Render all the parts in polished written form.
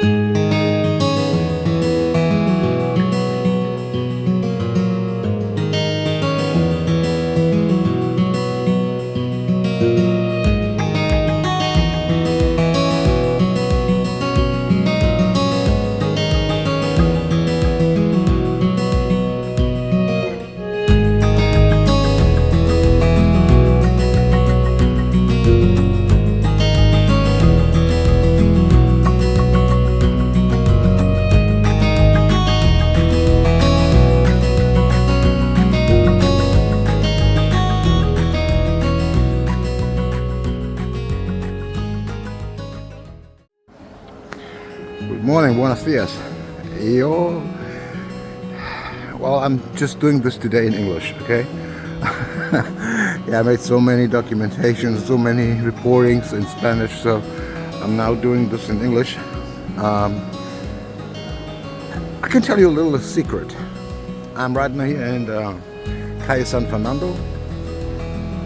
Good morning, buenos dias. Yo. Well, I'm just doing this today in English, okay? Yeah, I made so many documentations, so many reportings in Spanish, so I'm now doing this in English. I can tell you a little secret. I'm right now here in Calle San Fernando.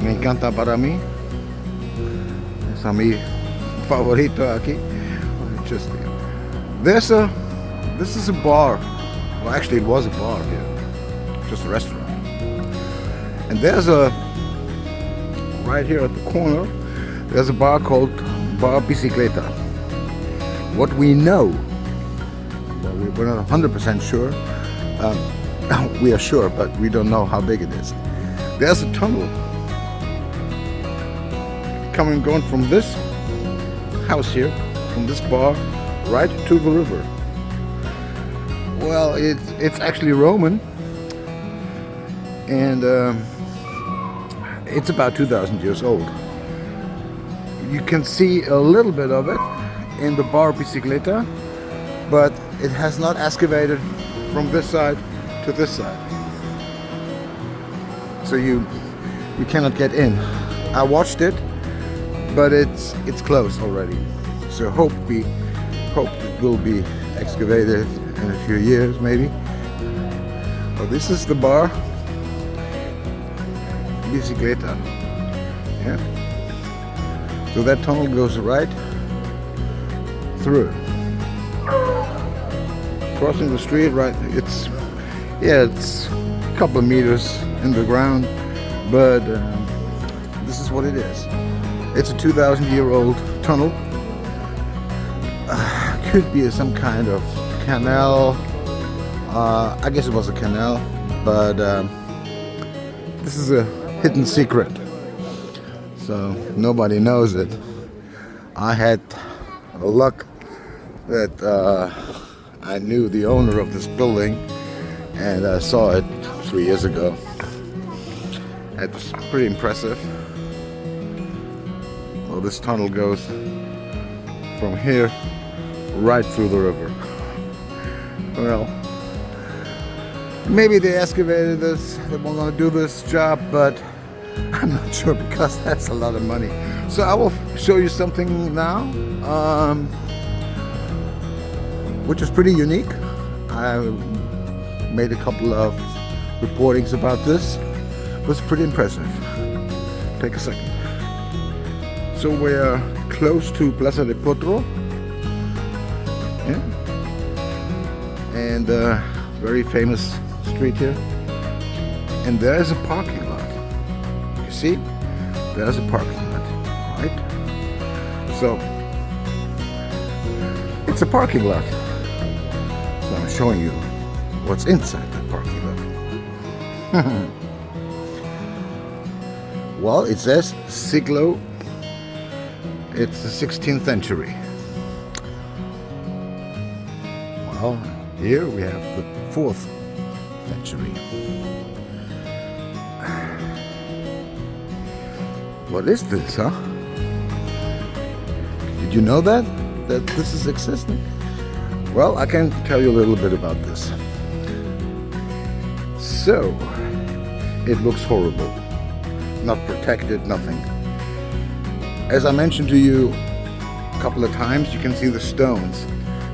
Me encanta para mí. Es a mi favorito aquí. Interesting. This is a bar. Well, actually, it was a bar here, just a restaurant. And there's right here at the corner, there's a bar called Bar Bicicleta. What we know, well, we're not 100% sure. We are sure, but we don't know how big it is. There's a tunnel going from this house here, from this bar, right to the river. Well, it's actually Roman, and it's about 2,000 years old. You can see a little bit of it in the Bar Bicicleta, but it has not excavated from this side to this side, so you cannot get in. I watched it, but it's closed already. So hope it will be excavated in a few years, maybe. Well, this is the Bar Bicicleta. Yeah. So that tunnel goes right through. Crossing the street, right? It's a couple of meters in the ground, but this is what it is. It's a 2,000-year-old tunnel. Could be some kind of canal. I guess it was a canal, but this is a hidden secret, so nobody knows it. I had luck that I knew the owner of this building, and I saw it 3 years ago. It was pretty impressive. Well, this tunnel goes from here right through the river. Well, maybe they excavated this, they were going to do this job, but I'm not sure, because that's a lot of money. So I will show you something now, which is pretty unique. I made a couple of reportings about this. It was pretty impressive. Take a second. So we're close to Plaza de Potro. Yeah. And very famous street here. And there's a parking lot. You see? There's a parking lot, right? So it's a parking lot. So I'm showing you what's inside that parking lot. Well, it says Siglo. It's the 16th century. Well, here we have the 4th century. What is this, huh? Did you know that this is existing? Well, I can tell you a little bit about this. So, it looks horrible. Not protected, nothing. As I mentioned to you a couple of times, you can see the stones.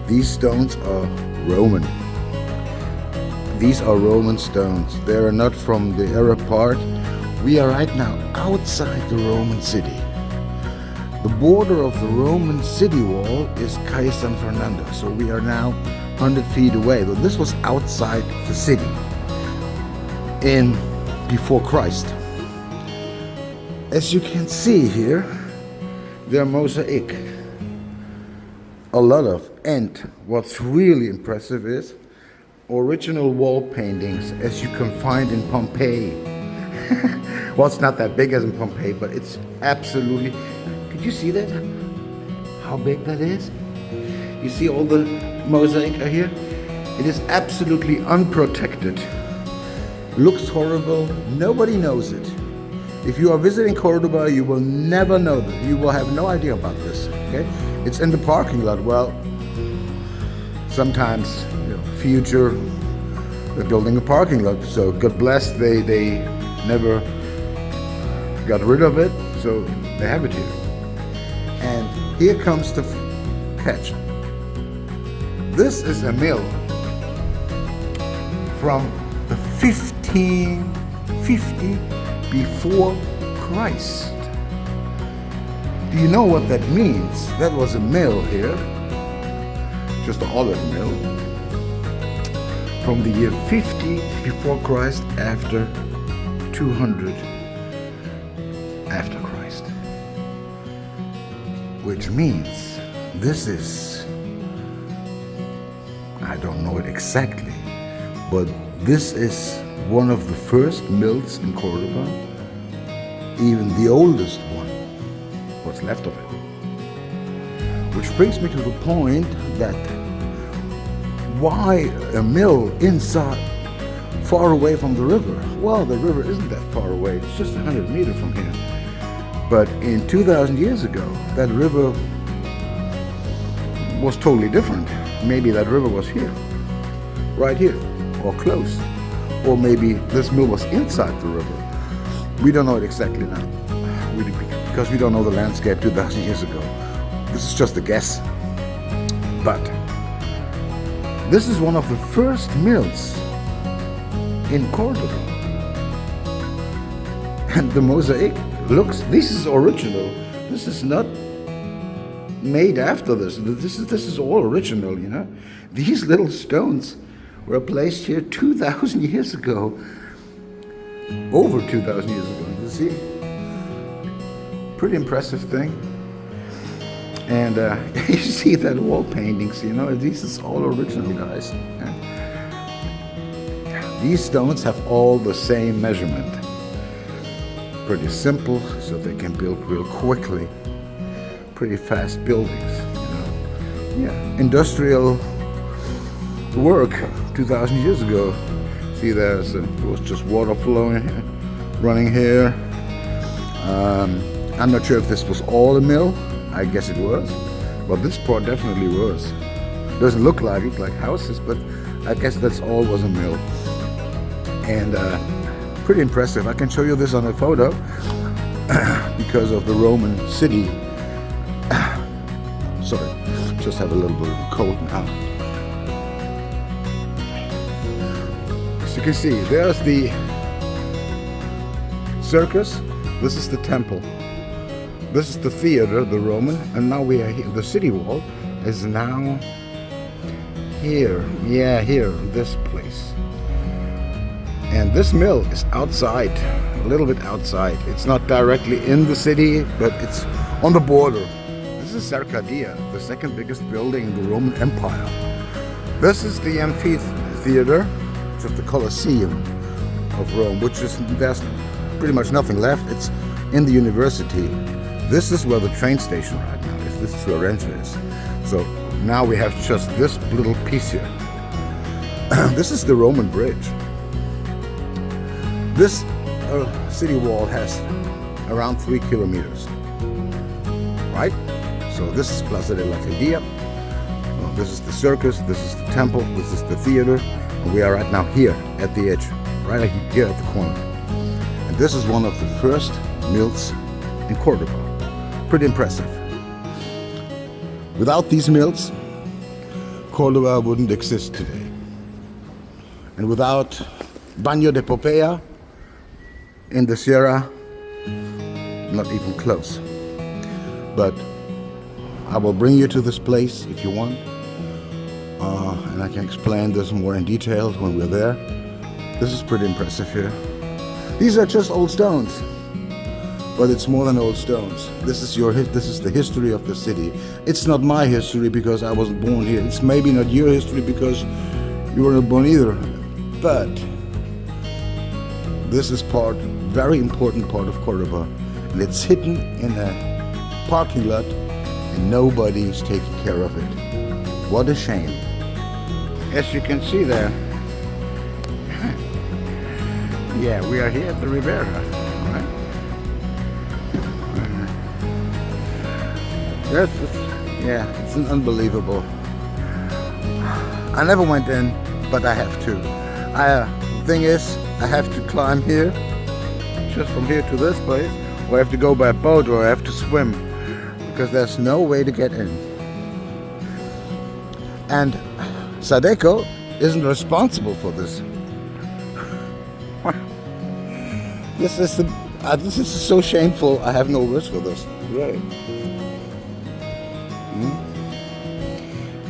These stones are Roman. These are Roman stones. They are not from the Arab part. We are right now outside the Roman city. The border of the Roman city wall is Calle San Fernando, so we are now 100 feet away. But this was outside the city before Christ. As you can see here, there are mosaic, a lot of, and what's really impressive is original wall paintings as you can find in Pompeii. Well, it's not that big as in Pompeii, but it's absolutely, could you see that? How big that is? You see all the mosaic are here? It is absolutely unprotected. Looks horrible, nobody knows it. If you are visiting Cordoba, you will never know that. You will have no idea about this, okay? It's in the parking lot. Well, sometimes, future, they're building a parking lot, so God bless, they never got rid of it, so they have it here. And here comes the catch. This is a mill from the 1550 before Christ. Do you know what that means? That was a mill here, just an olive mill, from the year 50 before Christ after 200 after Christ. Which means this is, I don't know it exactly, but this is one of the first mills in Cordoba, even the oldest one, what's left of it. Which brings me to the point that why a mill inside, far away from the river? Well, the river isn't that far away, it's just 100 meters from here. But in 2,000 years ago, that river was totally different. Maybe that river was here, right here, or close. Or maybe this mill was inside the river. We don't know it exactly now, because we don't know the landscape 2,000 years ago. This is just a guess. But this is one of the first mills in Cordoba. And the mosaic looks, this is original. This is not made after this. This is all original, These little stones were placed here 2,000 years ago. Over 2,000 years ago, you see? Pretty impressive thing. And you see that wall paintings, this is all original, guys. These stones have all the same measurement. Pretty simple, so they can build real quickly. Pretty fast buildings, Yeah, industrial work 2,000 years ago. See, there was just water flowing, running here. I'm not sure if this was all a mill. I guess it was. But this part definitely was. Doesn't look like it, like houses, but I guess that's all was a mill. And pretty impressive. I can show you this on a photo because of the Roman city. Sorry, just have a little bit of a cold now. As you can see, there's the circus. This is the temple. This is the theater, the Roman, and now we are here. The city wall is now here. Yeah, here, this place. And this mill is outside, a little bit outside. It's not directly in the city, but it's on the border. This is Arcadia, the second biggest building in the Roman Empire. This is the amphitheater, just the Colosseum of Rome, which is, there's pretty much nothing left. It's in the university. This is where the train station right now is. This is where Renfe is. So now we have just this little piece here. This is the Roman bridge. This city wall has around 3 kilometers, right? So this is Plaza de la Tedia. This is the circus, this is the temple, this is the theater, and we are right now here at the edge, right here at the corner. And this is one of the first mills in Cordoba. Pretty impressive. Without these mills, Cordoba wouldn't exist today. And without Baño de Popea in the Sierra, not even close. but I will bring you to this place if you want, and I can explain this more in detail when we're there. This is pretty impressive here. These are just old stones, but it's more than old stones. This is the history of the city. It's not my history because I wasn't born here. It's maybe not your history because you were not born either. But this is very important part of Cordoba, and it's hidden in a parking lot, and nobody is taking care of it. What a shame. As you can see there, yeah, we are here at the Ribera, right? It's an unbelievable. I never went in, but I have to. The thing is, I have to climb here, just from here to this place, or I have to go by boat, or I have to swim, because there's no way to get in. And Sadeco isn't responsible for this. This is so shameful. I have no words for this. Right.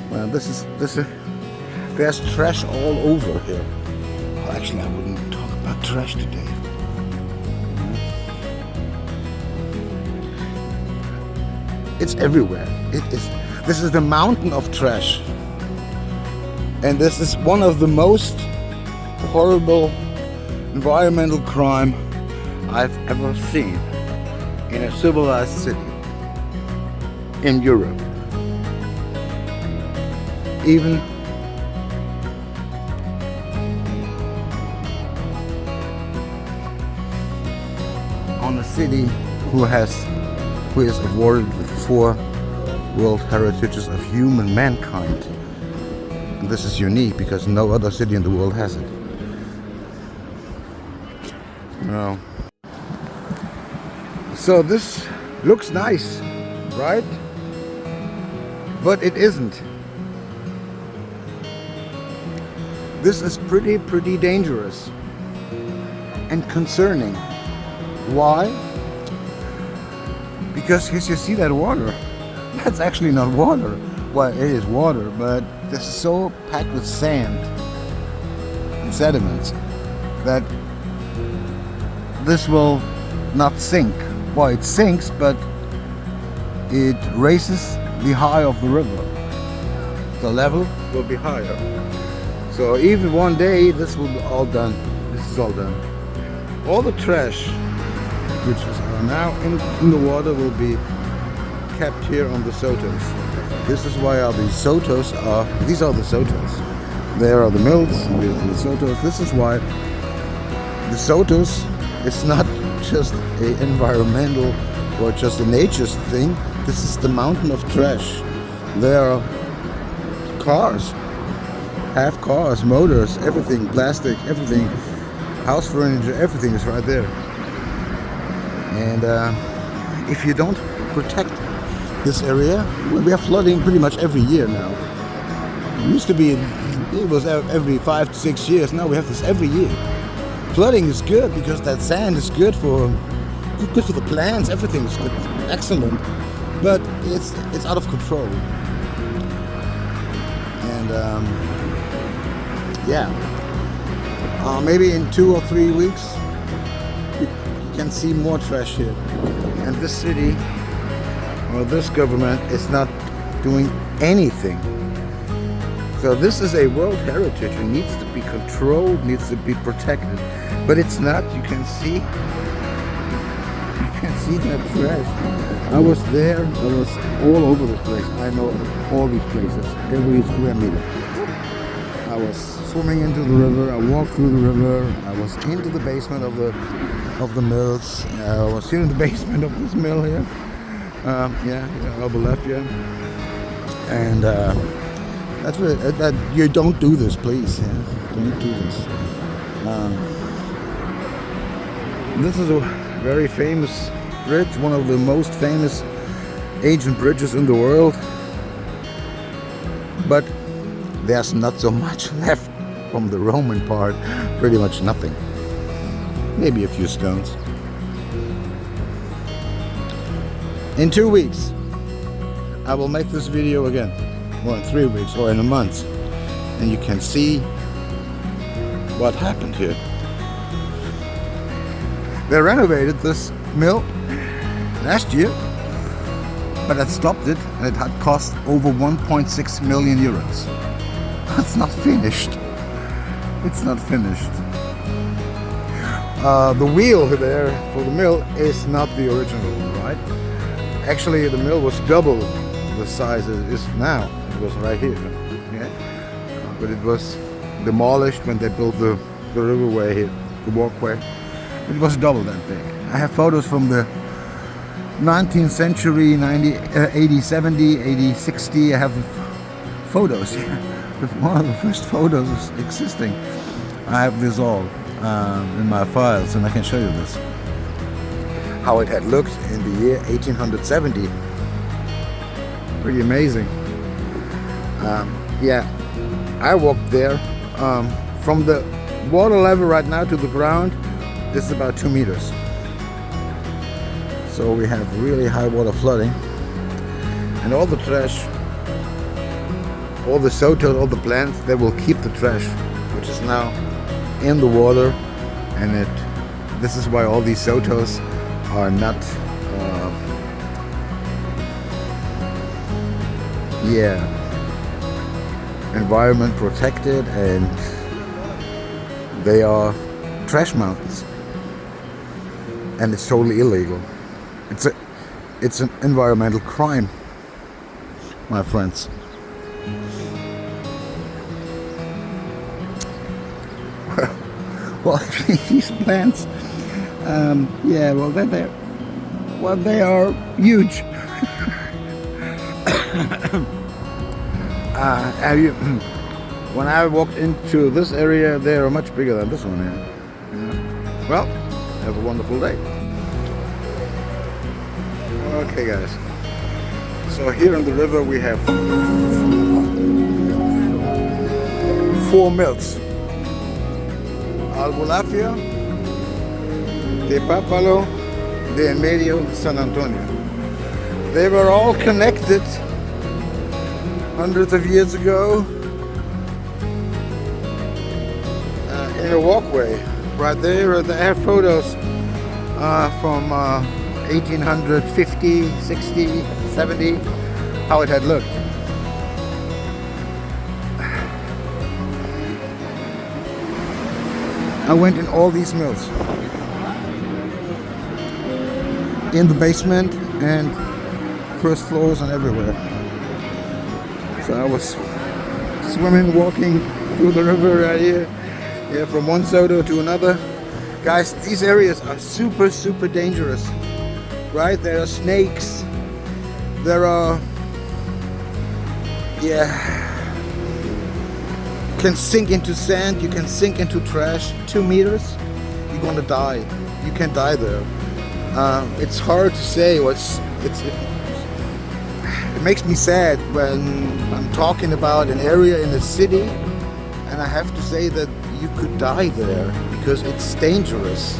Well, there's trash all over here. Well, actually, I wouldn't talk about trash today. It's everywhere. This is the mountain of trash. And this is one of the most horrible environmental crime I've ever seen in a civilized city in Europe. Even on a city who is awarded with 4 World Heritages of Human Mankind. And this is unique because no other city in the world has it. No. So this looks nice, right? But it isn't. This is pretty dangerous and concerning. Why? Because as you see that water, that's actually not water. Well, it is water, but this is so packed with sand and sediments that this will not sink. Well, it sinks, but it raises the high of the river. The level will be higher. So even one day, this will be all done. This is all done. All the trash, which is now in the water, will be kept here on the Sotos. This is why these Sotos are. These are the Sotos. There are the mills, and these are the Sotos. This is why the Sotos is not just an environmental or just a nature thing. This is the mountain of trash. There are cars, half cars, motors, everything, plastic, everything, house furniture, everything is right there. And if you don't protect this area, we have flooding pretty much every year now. It used to be, it was every 5 to 6 years. Now we have this every year. Flooding is good because that sand is good for the plants. Everything is good, excellent, but it's out of control. And maybe in 2 or 3 weeks you can see more trash here. And this city or this government is not doing anything. So this is a World Heritage. It needs to be controlled, needs to be protected. But it's not. You can see that trash. I was there. I was all over the place. I know all these places, every square meter. I was swimming into the river. I walked through the river. I was into the basement of the mills. I was here in the basement of this mill here. Oberlefia. And that's that you don't do this, please. Yeah? Don't do this. This is a very famous bridge, one of the most famous ancient bridges in the world. But there's not so much left from the Roman part. Pretty much nothing. Maybe a few stones. In 2 weeks, I will make this video again, or in 3 weeks, or in a month, and you can see what happened here. They renovated this mill last year, but it stopped it, and it had cost over 1.6 million euros. It's not finished. It's not finished. The wheel there for the mill is not the original one, right? Actually, the mill was double the size it is now. It was right here, yeah? But it was demolished when they built the riverway here, the walkway. It was double that big. I have photos from the 19th century, 80, 70, 80, 60. I have photos here. One of the first photos existing. I have this all in my files, and I can show you this. How it had looked in the year 1870. Pretty amazing. Yeah, I walked there. From the water level right now to the ground, this is about 2 meters. So we have really high water flooding, and all the trash, all the soto, all the plants, they will keep the trash, which is now in the water, and this is why all these sotos are not environment protected, and they are trash mountains, and it's totally illegal. It's an environmental crime, my friends. Well, these plants, yeah, well, they are huge. When I walked into this area, they are much bigger than this one here. Yeah. Well, have a wonderful day. Okay, guys. So here in the river we have 4 mills. Albolafia, de Papalo, de En Medio, San Antonio. They were all connected hundreds of years ago in a walkway. Right there, I have photos from 1850, 60, 70, how it had looked. I went in all these mills, in the basement and first floors and everywhere. So I was swimming, walking through the river right here, yeah, from one soto to another. Guys, these areas are super dangerous, right? There are snakes, there are, you can sink into sand, you can sink into trash. 2 meters, you're gonna die. You can die there. It's hard to say. It makes me sad when I'm talking about an area in a city, and I have to say that you could die there because it's dangerous.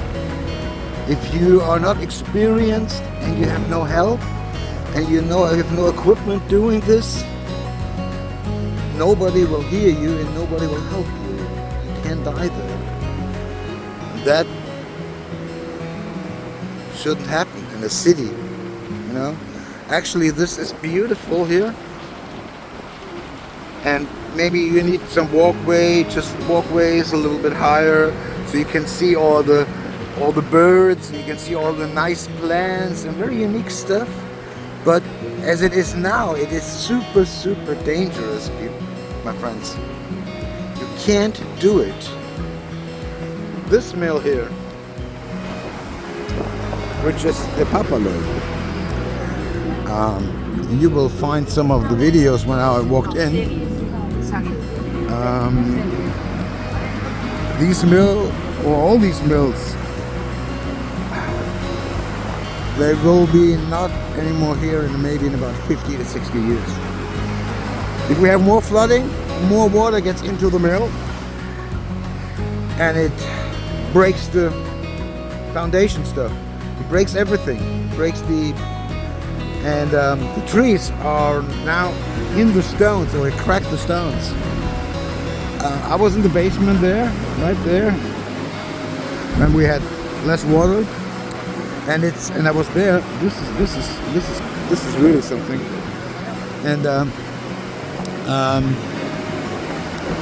If you are not experienced and you have no help and you have no equipment doing this, nobody will hear you and nobody will help you. You can die there. That shouldn't happen in a city, you know. Actually, this is beautiful here, and maybe you need some walkways a little bit higher, so you can see all the birds, and you can see all the nice plants and very unique stuff. But as it is now, it is super dangerous, my friends. You can't do it. This mill here, which is the Papalo, you will find some of the videos when I walked in. All these mills, they will be not anymore here maybe in about 50 to 60 years. If we have more flooding, more water gets into the mill, and it breaks the foundation stuff. It breaks everything. It breaks the and the trees are now in the stones, so it cracked the stones. I was in the basement there, right there, when we had less water, and I was there. This is really something, and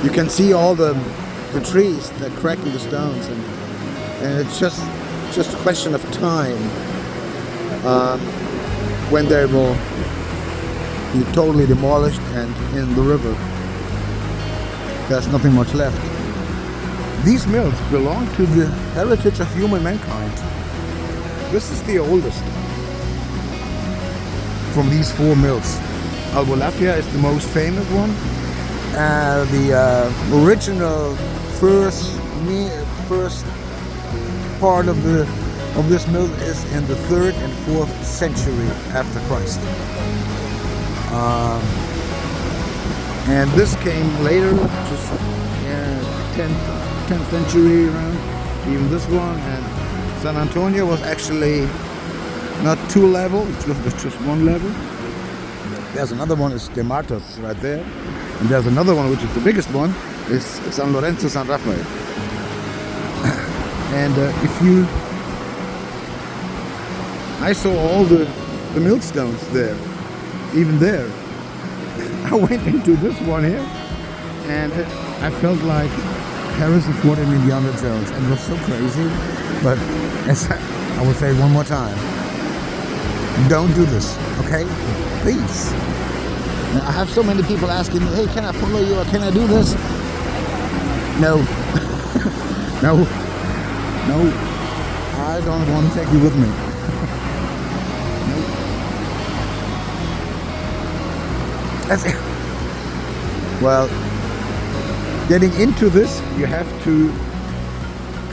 you can see all the trees that cracking the stones, and it's just a question of time when they will be totally demolished and in the river. There's nothing much left. These mills belong to the heritage of human mankind. This is the oldest from these 4 mills. Albolafia is the most famous one. The original first part of this mill is in the 3rd and 4th century after Christ. And this came later, just 10th century around, even this one. And San Antonio was actually not 2 level, it was just 1 level. There's another one, is De Martos right there. And there's another one, which is the biggest one, is San Lorenzo, San Rafael. And I saw all the millstones there, even there. I went into this one here, and I felt like Harrison Ford and Indiana Jones, and it was so crazy. But as I would say one more time, don't do this, okay? Please. I have so many people asking me, hey, can I follow you or can I do this? No. No. I don't want to take you with me. No. That's it. Well, getting into this, you have to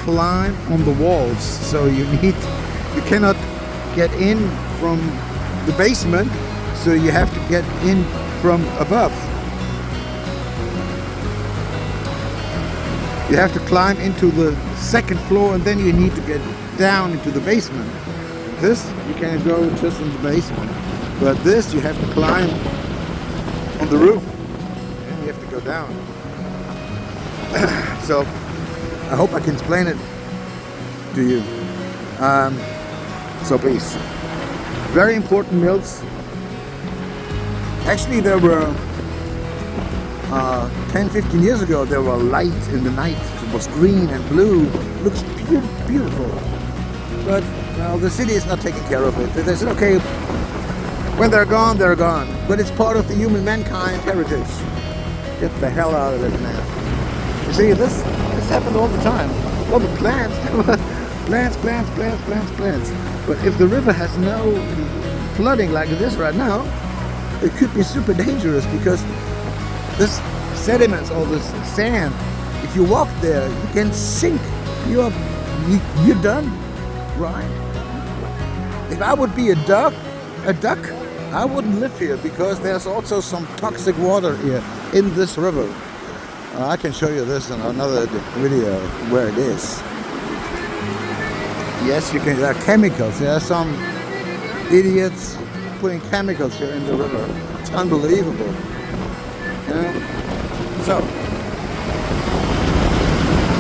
climb on the walls. So you cannot get in from the basement, so you have to get in from above. You have to climb into the 2nd floor, and then you need to get down into the basement. This, you can go just in the basement. But this, you have to climb on the roof, and you have to go down. So, I hope I can explain it to you. So please, very important mills. Actually, there were 10-15 years ago, there were light in the night. It was green and blue. It looks beautiful. But well, the city is not taking care of it. They said, okay, when they're gone, they're gone. But it's part of the human mankind heritage. Get the hell out of it, man. You see, this happened all the time. All the plants, plants. But if the river has no flooding like this right now, it could be super dangerous, because this sediments, all this sand, if you walk there, you can sink. You're done, right? If I would be a duck, I wouldn't live here, because there's also some toxic water here in this river. I can show you this in another video where it is. Yes, you can. There are chemicals. There are some idiots putting chemicals here in the river. It's unbelievable. So,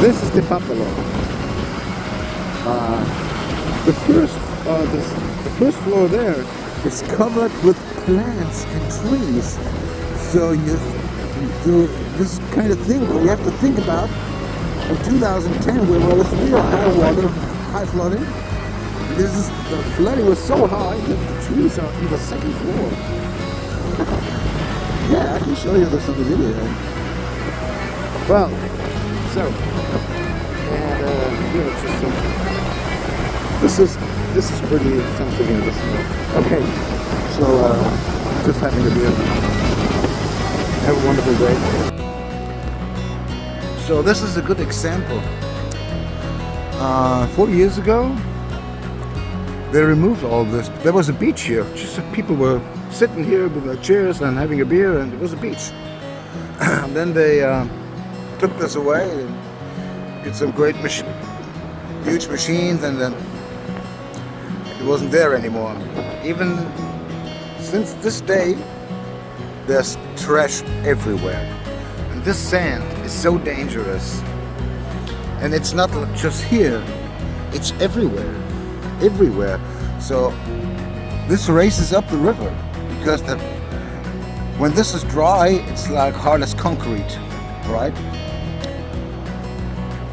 this is the Papalo. The first floor there is covered with plants and trees. So this kind of thing you have to think about. In 2010, when there was real high water, high flooding, the flooding was so high that the trees are in the 2nd floor. Yeah, I can show you this on the video. Well, so, and here it's just this is pretty something in this one. Okay, so just having a beer. Have a wonderful day. So this is a good example. 4 years ago, they removed all this. There was a beach here. Just people were sitting here with their chairs and having a beer, and it was a beach. And then they took this away and did some great huge machines, and then it wasn't there anymore. Even since this day, there's trash everywhere. And this sand is so dangerous. And it's not just here, it's everywhere. Everywhere. So this races up the river because when this is dry, it's like hard as concrete, right?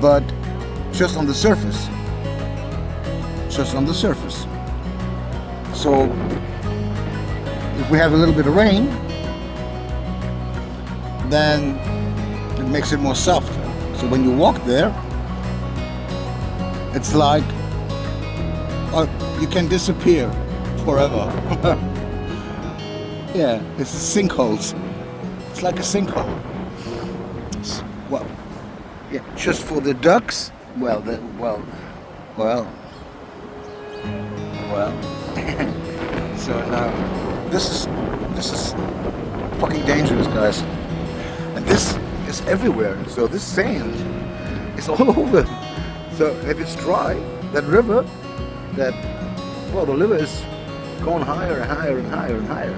But just on the surface. Just on the surface. So if we have a little bit of rain, then it makes it more soft. So when you walk there, it's like you can disappear forever. Yeah, it's sinkholes. It's like a sinkhole. Well, yeah, just for the ducks. Well. So now, this is fucking dangerous, guys. And this is everywhere. So this sand is all over. So if it's dry, that river, the river is going higher and higher and higher and higher.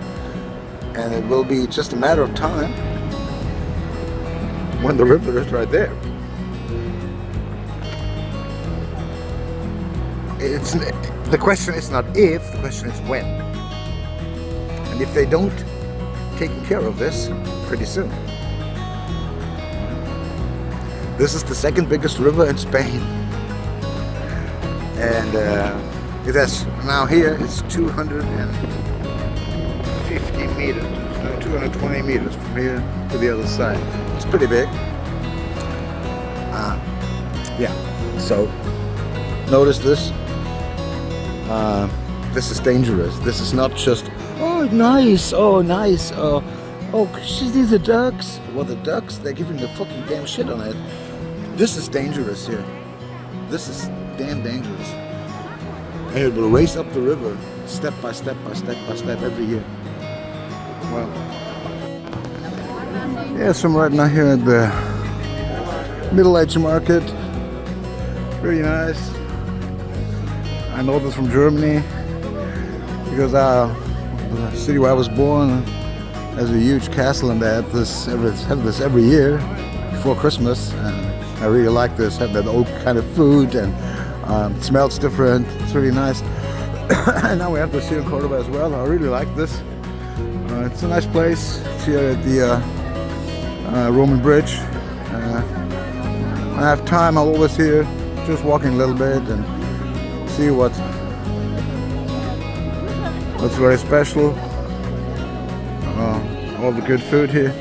And it will be just a matter of time when the river is right there. The question is not if, the question is when. And if they don't take care of this pretty soon. This is the second biggest river in Spain. And it has, now here it's 250 meters, no, 220 meters from here to the other side. It's pretty big. Yeah, so notice this. This is dangerous. This is not just, oh nice, oh these are ducks. Well, the ducks, they're giving the fucking damn shit on it. This is dangerous here. This is damn dangerous. And it will race up the river step by step by step by step every year. Well, yes, I'm right now here at the middle-aged market. Very nice. I know this from Germany because the city where I was born has a huge castle, and they have this every year before Christmas. And I really like this, have that old kind of food, and it smells different. It's really nice. And now we have this here in Cordoba as well. I really like this. It's a nice place. It's here at the Roman Bridge. When I have time, I'm always here, just walking a little bit and see what's very special. All the good food here.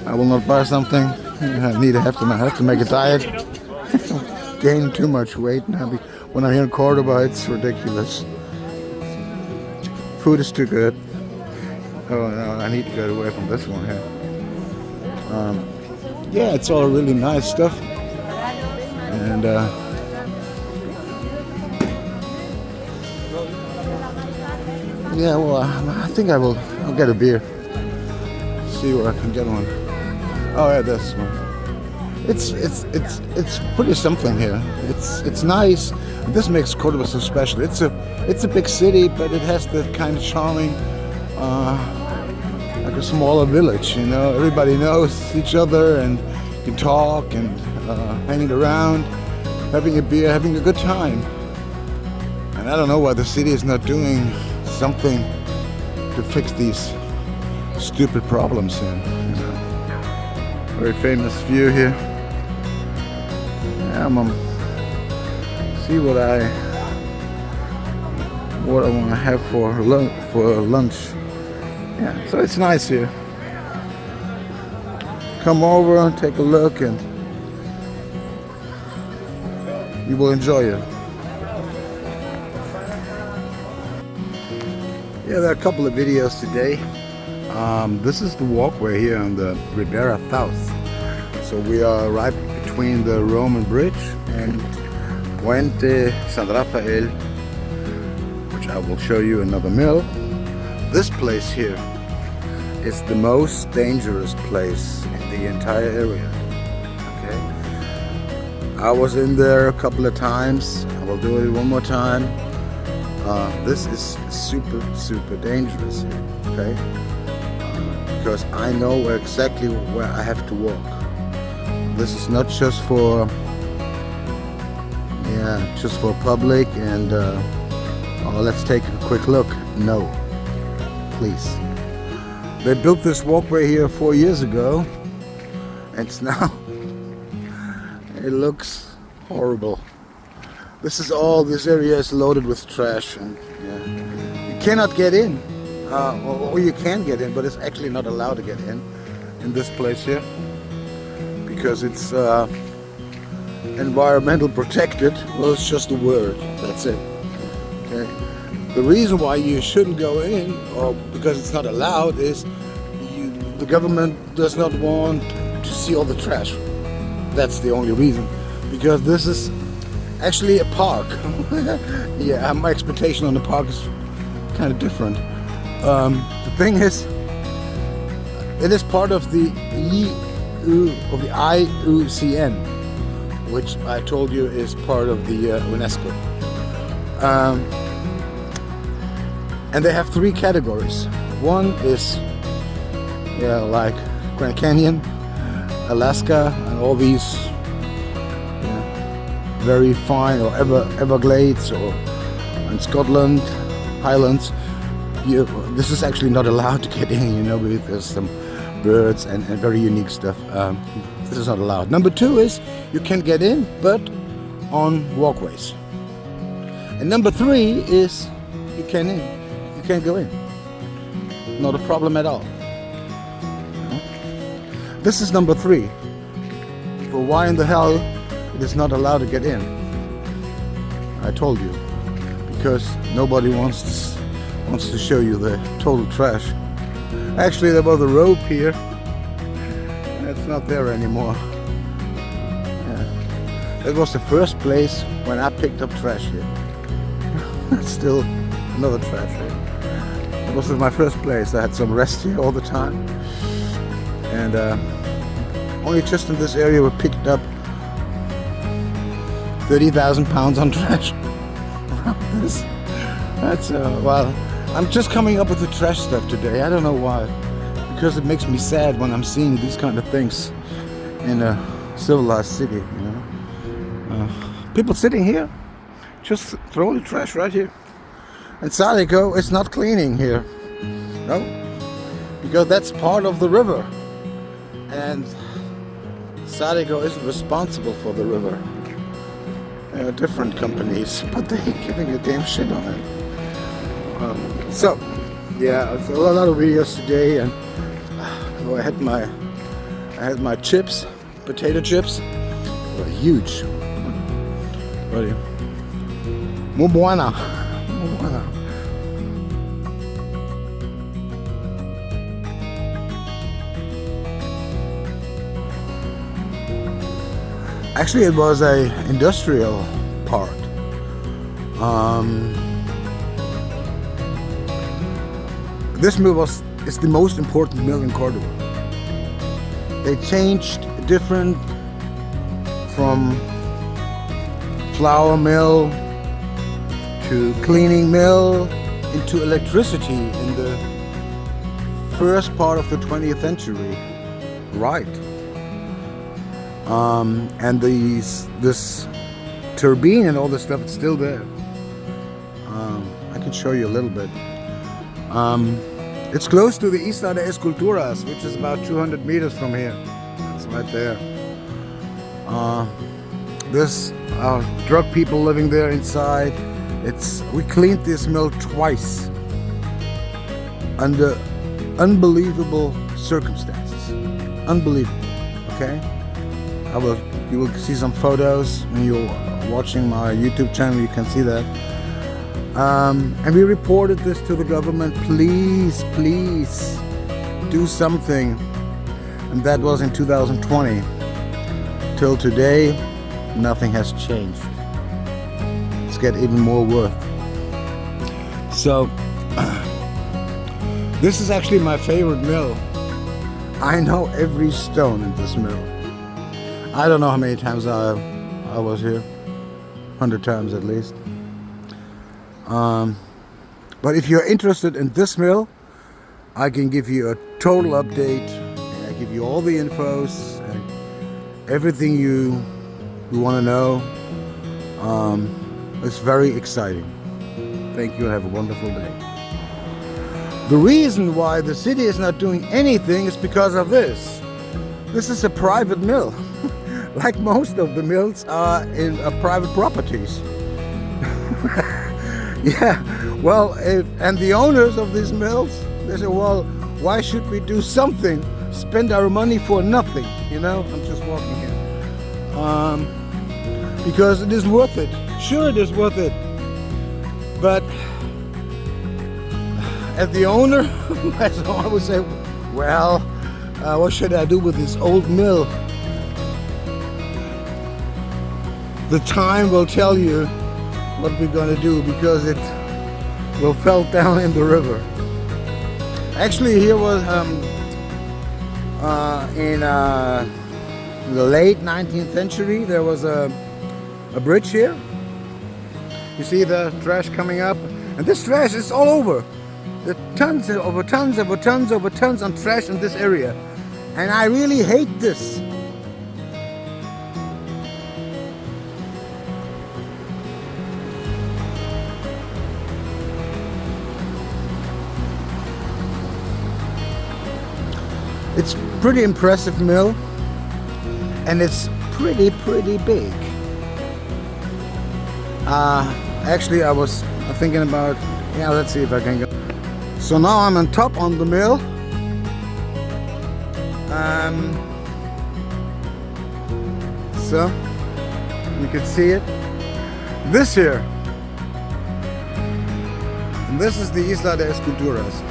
I will not buy something. I have to make a diet. Gain too much weight now. When I'm here in Cordoba, it's ridiculous. Food is too good. Oh no, I need to get away from this one here. Yeah, it's all really nice stuff. And yeah, well, I think I'll get a beer. See where I can get one. Oh yeah, this one. It's pretty something here. It's nice. This makes Cordoba so special. It's a big city, but it has that kind of charming, like a smaller village. You know, everybody knows each other and you can talk and hanging around, having a beer, having a good time. And I don't know why the city is not doing something to fix these stupid problems here. You know? Very famous view here. Yeah, I'm see what I want to have for lunch. Yeah, so it's nice here. Come over and take a look, and you will enjoy it. Yeah, there are a couple of videos today. This is the walkway here on the Ribera South. So we are right between the Roman Bridge and Puente San Rafael, which I will show you another mill. This place here is the most dangerous place in the entire area. Okay, I was in there a couple of times. I will do it one more time. This is super dangerous here, okay? Because I know exactly where I have to walk. This is not just for public and let's take a quick look. No, please. They built this walkway here 4 years ago. It's now, it looks horrible. This area is loaded with trash, and you cannot get in. Or you can get in, but it's actually not allowed to get in this place here, because it's environmental protected. Well, it's just a word, that's it. Okay. The reason why you shouldn't go in, or because it's not allowed, is the government does not want to see all the trash. That's the only reason, because this is actually a park. Yeah, my expectation on the park is kind of different. The thing is, it is part of the IUCN, which I told you is part of the UNESCO. And they have 3 categories. One is like Grand Canyon, Alaska, and all these very fine, or Everglades, or in Scotland, Highlands. This is actually not allowed to get in, because there's some birds and very unique stuff. This is not allowed. Number 2 is you can get in, but on walkways. And number 3 is you can't go in. Not a problem at all. This is number 3. For why in the hell it is not allowed to get in? I told you, because nobody wants to show you the total trash. Actually, there was a rope here. It's not there anymore. That was the first place when I picked up trash here. Still another trash here. It was my first place. I had some rest here all the time. And only just in this area we picked up 30,000 pounds on trash. That's well, I'm just coming up with the trash stuff today. I don't know why, because it makes me sad when I'm seeing these kind of things in a civilized city. People sitting here, just throwing the trash right here. And Sadiko is not cleaning here, no, because that's part of the river, and Sadiko isn't responsible for the river. There are different companies, but they're giving a damn shit on it. So, yeah, it's a lot of videos today, and I had my chips, potato chips. They're huge. Buddy. Muy buena. Muy buena. Actually, it was a industrial park. This mill is the most important mill in Cordoba. They changed different from flour mill to cleaning mill into electricity in the first part of the 20th century, right? And this turbine and all this stuff, it's still there. I can show you a little bit. It's close to the Isla de Esculturas, which is about 200 meters from here. It's right there. There's drug people living there inside. We cleaned this mill twice under unbelievable circumstances. Unbelievable. Okay. You will see some photos when you're watching my YouTube channel. You can see that. And we reported this to the government. Please do something. And that was in 2020. Till today, nothing has changed. It's get even more worth. So this is actually my favorite mill. I know every stone in this mill. I don't know how many times I was here. 100 times at least. But if you're interested in this mill, I can give you a total update, and I give you all the infos and everything you want to know. It's very exciting. Thank you and have a wonderful day. The reason why the city is not doing anything is because of this. This is a private mill. Like most of the mills are in private properties. Yeah, well, and the owners of these mills, they say, well, why should we do something? Spend our money for nothing, you know? I'm just walking here. Because it is worth it. Sure, it is worth it. But as the owner, I would say, well, what should I do with this old mill? The time will tell you what we're going to do, because it will fall down in the river. Actually, here was in the late 19th century, there was a bridge here. You see the trash coming up, and this trash is all over. There are tons over tons over tons over tons of trash in this area, and I really hate this. It's pretty impressive mill, and it's pretty big. Actually, I was thinking about, yeah, let's see if I can go. So now I'm on top on the mill. So you can see it. This here, and this is the Isla de Esculturas.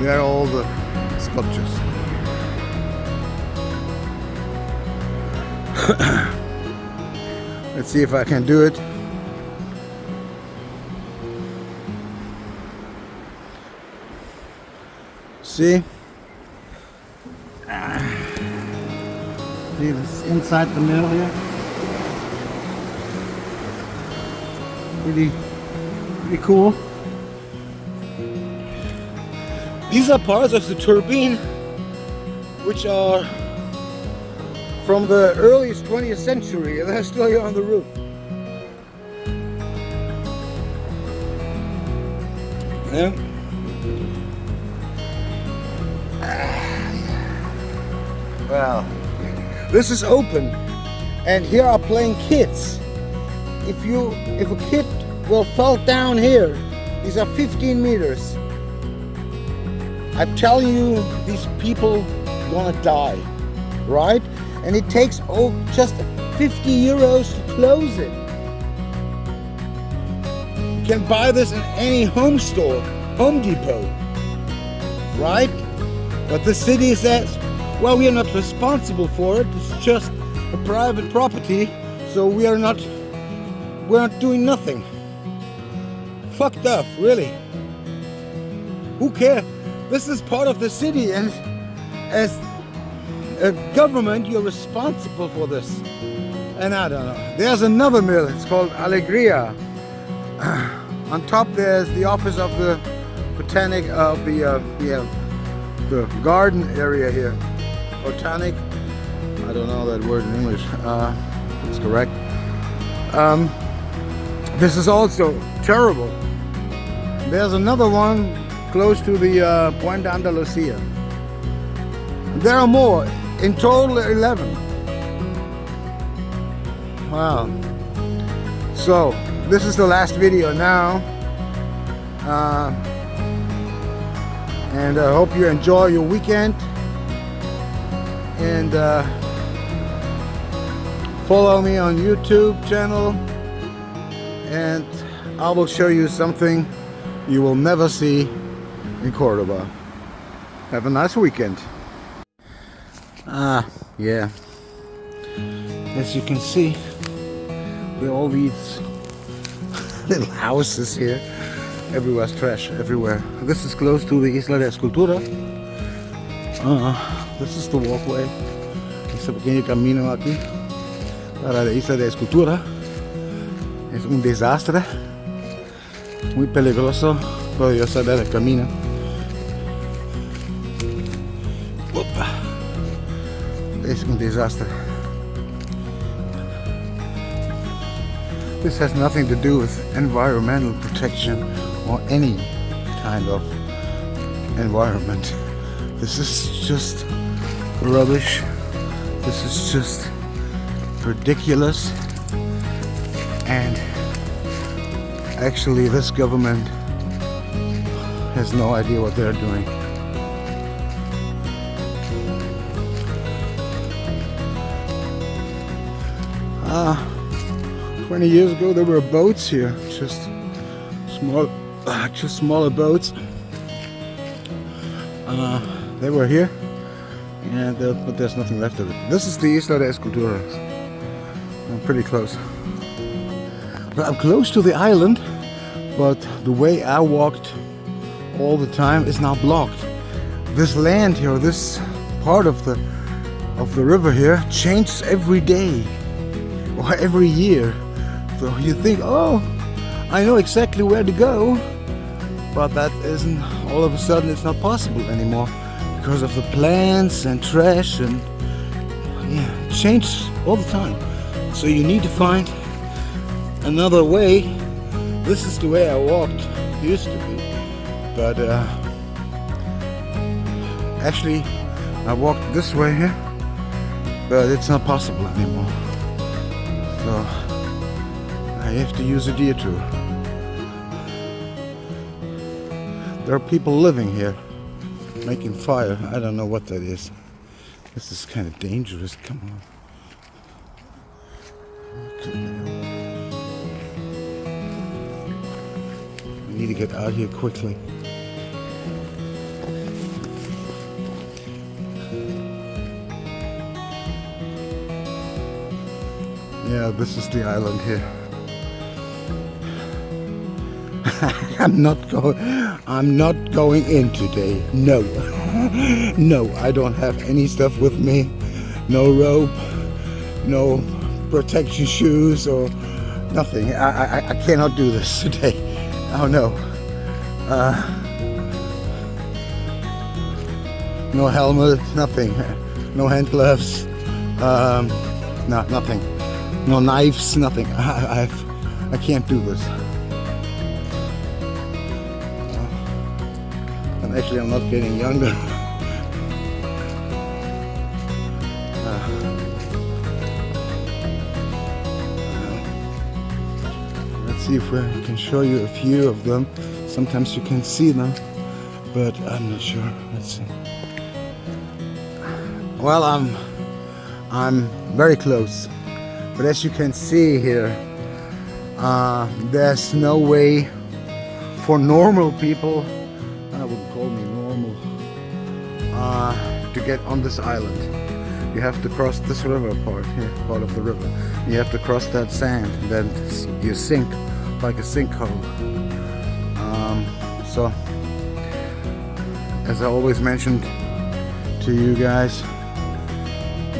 There are all the sculptures. Let's see if I can do it. See? See this inside the mill here? Pretty cool. These are parts of the turbine which are from the earliest 20th century, and they're still here on the roof. Yeah. Well, this is open, and here are playing kids. If a kid will fall down here, these are 15 meters. I'm telling you, these people gonna die, right? And it takes just 50 euros to close it. You can buy this in any home store, Home Depot, right? But the city says, well, we are not responsible for it. It's just a private property, so we're not doing nothing. Fucked up, really. Who cares? This is part of the city, and as a government, you're responsible for this. And I don't know. There's another mill. It's called Alegria. On top, there's the office of the botanic of the garden area here. Botanic. I don't know that word in English. It's correct. This is also terrible. There's another one close to the Puente Andalusia. There are more. In total, 11. Wow. So, this is the last video now. And I hope you enjoy your weekend. And follow me on YouTube channel. And I will show you something you will never see in Cordoba. Have a nice weekend. Yeah. As you can see, there are all these little houses here. Everywhere's trash, everywhere. This is close to the Isla de Escultura. This is the walkway. Este pequeño camino aquí para la Isla de Escultura. Es un desastre. muy peligroso, pero yo saber el camino. Opa. Es un desastre. This has nothing to do with environmental protection or any kind of environment. This is just rubbish. This is just ridiculous. And actually this government has no idea what they're doing. 20 years ago there were boats here, just smaller boats. They were here, but there's nothing left of it. This is the Isla de Esculturas. I'm pretty close. But I'm close to the island, but the way I walked all the time is now blocked. This land here, this part of the river here changes every day or every year. So you think, oh, I know exactly where to go, but that isn't, all of a sudden it's not possible anymore because of the plants and trash and it changes all the time. So you need to find another way. This is the way I walked, used to be, but actually I walked this way here, but it's not possible anymore. So I have to use a detour. There are people living here, making fire. I don't know what that is. This is kind of dangerous. Come on. We need to get out here quickly. Yeah, this is the island here. I'm not going in today. No. No, I don't have any stuff with me. No rope, no protection shoes or nothing. I cannot do this today. Oh no. No helmet, nothing. No hand gloves. No, nothing. No knives, nothing. I can't do this. And actually, I'm not getting younger. Let's see if I can show you a few of them. Sometimes you can see them, but I'm not sure. Let's see. Well, I'm very close. But as you can see here, there's no way for normal people, I wouldn't call me normal, to get on this island. You have to cross this river part here, part of the river. You have to cross that sand, and then you sink like a sinkhole. So, as I always mentioned to you guys,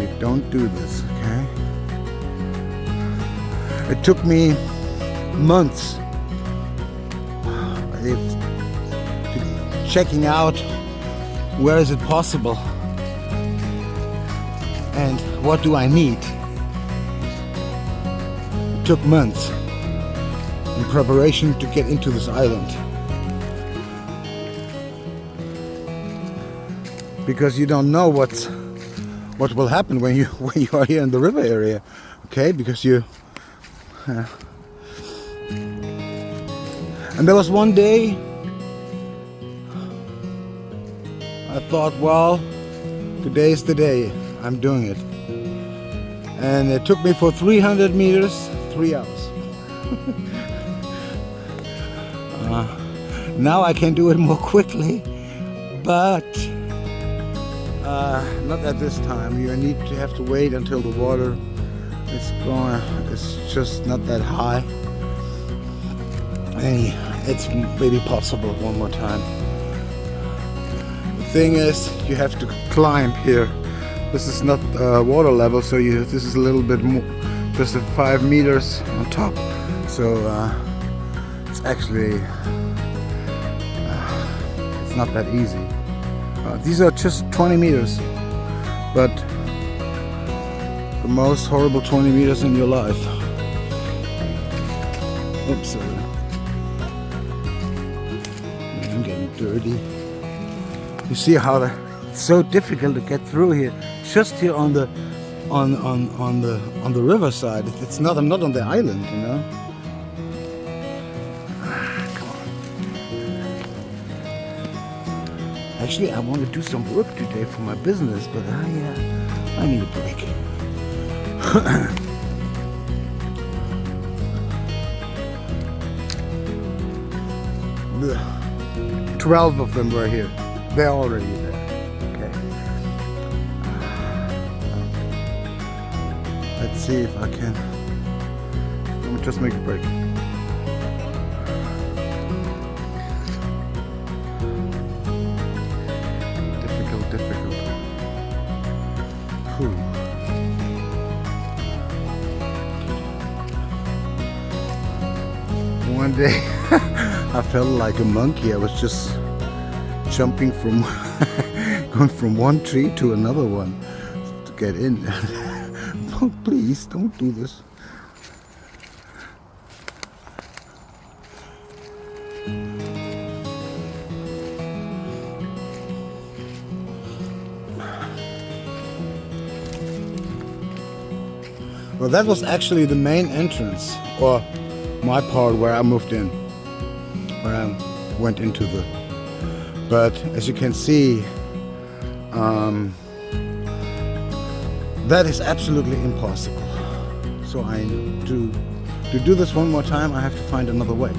you don't do this, okay? It took me months checking out where is it possible and what do I need. It took months in preparation to get into this island, because you don't know what will happen when you are here in the river area, okay? Because you and there was one day I thought, well, today's the day, I'm doing it. And it took me for 300 meters, 3 hours. Now I can do it more quickly, but not at this time. You have to wait until the water it's just not that high. Hey, it's maybe possible one more time. The thing is, you have to climb here. This is not water level, so this is a little bit more, just 5 meters on top. So it's actually it's not that easy. These are just 20 meters, but the most horrible 20 meters in your life. Oops, I'm getting dirty. You see how it's so difficult to get through here. Just here on the riverside. It's not. I'm not on the island, you know. Come on. Actually, I want to do some work today for my business, but I need a break. 12 of them were here. They're already there. Okay. Let's see if I can. Let me just make a break. Difficult. Whew. One day I felt like a monkey. I was just jumping from going from one tree to another one to get in. Oh, please don't do this. Well, that was actually the main entrance, or my part where I moved in, where I went into the. But as you can see, that is absolutely impossible. So to do this one more time, I have to find another way.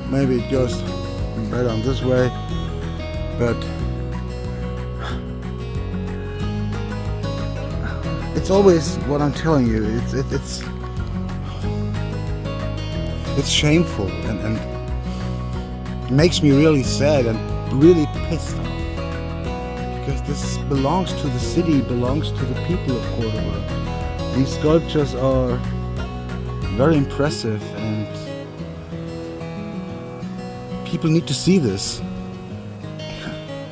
Maybe it goes better on this way, but it's always what I'm telling you. It's shameful and it makes me really sad and really pissed off, because this belongs to the city, belongs to the people of Cordoba. These sculptures are very impressive and people need to see this.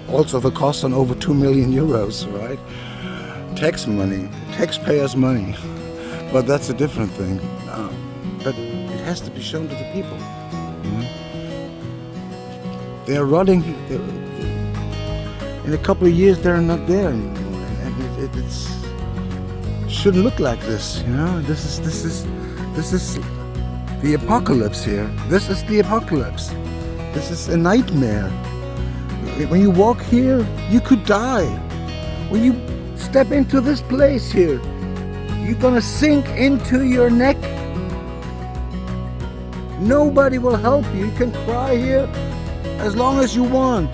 Also, the cost on over 2 million euros, right? Tax money, taxpayers' money. But that's a different thing. But it has to be shown to the people. You know? They are rotting. In a couple of years, they're not there anymore, and it shouldn't look like this. You know, this is the apocalypse here. This is the apocalypse. This is a nightmare. When you walk here, you could die. When you step into this place here, you're gonna sink into your neck. Nobody will help you. You can cry here as long as you want.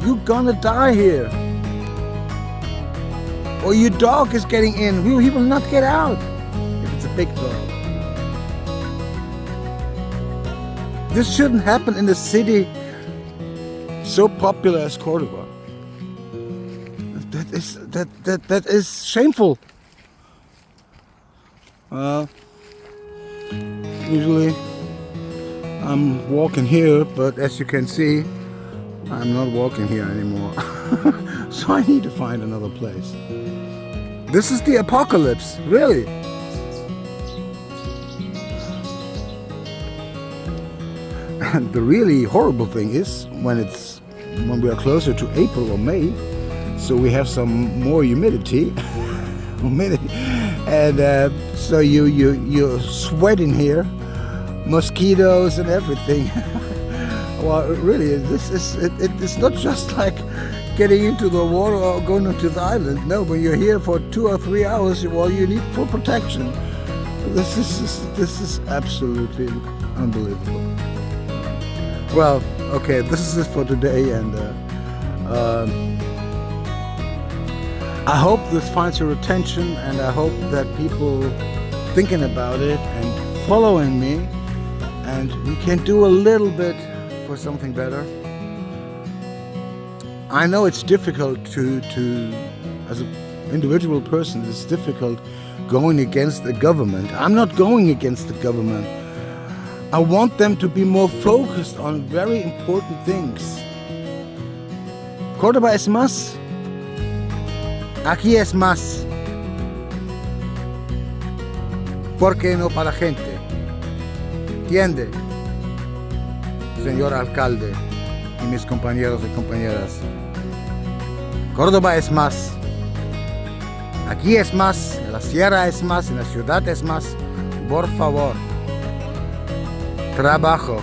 You're gonna die here. Or your dog is getting in. He will not get out if it's a big dog. This shouldn't happen in a city so popular as Cordoba. That is shameful. Usually I'm walking here, but as you can see, I'm not walking here anymore. So I need to find another place. This is the apocalypse, really. And the really horrible thing is when we are closer to April or May, so we have some more humidity, and so you're sweating here, mosquitoes and everything. Well, really, it's not just like getting into the water or going onto the island. No, when you're here for 2 or 3 hours, well, you need full protection. This is absolutely unbelievable. Well, okay, this is it for today, and I hope this finds your attention, and I hope that people thinking about it and following me, and we can do a little bit for something better. I know it's difficult to individual person, it's difficult going against the government. I'm not going against the government. I want them to be more focused on very important things. Córdoba es más. Aquí es más. ¿Por qué no para la gente? ¿Entiende? Señor alcalde y mis compañeros y compañeras. Córdoba es más. Aquí es más, en la sierra es más, en la ciudad es más. Por favor, trabajo.